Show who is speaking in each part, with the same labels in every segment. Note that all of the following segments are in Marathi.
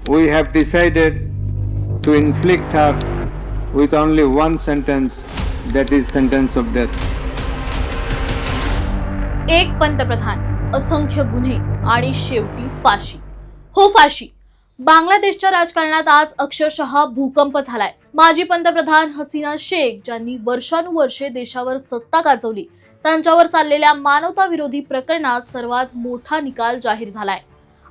Speaker 1: we have decided to inflict her with only one sentence, that is sentence of death.
Speaker 2: एक पंतप्रधान, असंख्य गुन्हे आणि शेवटी फाशी. हो, फाशी. बांगलादेशच्या राजकारणात आज अक्षरशः भूकंप झालाय. माजी पंतप्रधान हसीना शेख, ज्यांनी वर्षानुवर्षे देशावर सत्ता गाजवली, त्यांच्यावर चाललेल्या मानवताविरोधी प्रकरणात सर्वात मोठा निकाल जाहीर झालाय.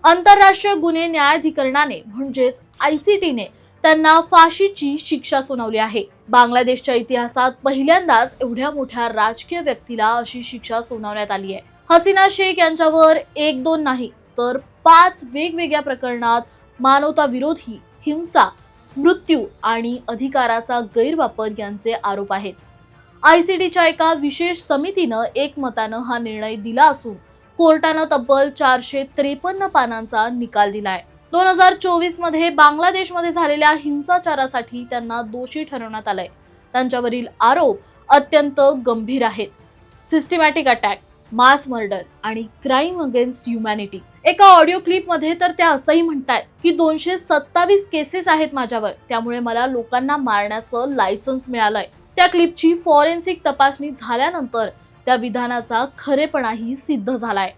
Speaker 2: आंतरराष्ट्रीय गुन्हे न्यायाधिकरणाने म्हणजेच ICTने त्यांना फाशीची शिक्षा सुनावली आहे. बांगलादेशच्या इतिहासात पहिल्यांदाच एवढ्या मोठ्या राजकीय व्यक्तीला अशी शिक्षा सुनावण्यात आली आहे. हसीना शेख यांच्यावर 1-2 नाही तर 5 वेगवेगळ्या प्रकरणात मानवताविरोधी, हिंसा, मृत्यू आणि अधिकाराचा गैरवापर यांचे आरोप आहेत. ICTच्या एका विशेष समितीनं एकमतानं हा निर्णय दिला असून कोर्टानं तब्बल 453 पानांचा निकाल दिलाय. 2024 मध्ये बांगलादेशमध्ये झालेल्या हिंसाचारासाठी त्यांना दोषी ठरवण्यात आलंय. त्यांच्यावरील आरोप अत्यंत गंभीर आहेत. सिस्टमॅटिक अटॅक, मास मर्डर आणि क्राईम अगेन्स्ट ह्युमॅनिटी. एका ऑडिओ क्लिप मध्ये तर त्या असंही म्हणतायत की 227 केसेस आहेत माझ्यावर, त्यामुळे मला लोकांना मारण्याचं लायसन्स मिळालंय. त्या क्लिपची फॉरेन्सिक तपासणी झाल्यानंतर त्या विधानाचा खरेपणाही सिद्ध झालाय.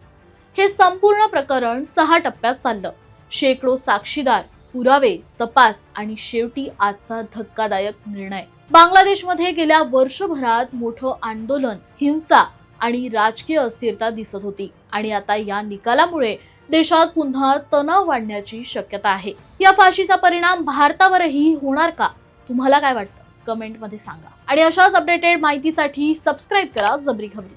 Speaker 2: हे संपूर्ण प्रकरण 6 टप्प्यात चाललं. शेकडो साक्षीदार, पुरावे, तपास आणि शेवटी आजचा धक्कादायक निर्णय. बांगलादेशमध्ये गेल्या वर्षभरात मोठं आंदोलन, हिंसा आणि राजकीय अस्थिरता दिसत होती आणि आता या निकालामुळे देशात पुन्हा तणाव वाढण्याची शक्यता आहे. या फाशीचा परिणाम भारतावरही होणार का? तुम्हाला काय वाटतं? कमेंटमध्ये सांगा. आणि अशाच अपडेटेड माहितीसाठी सबस्क्राईब करा जबरी खबरी.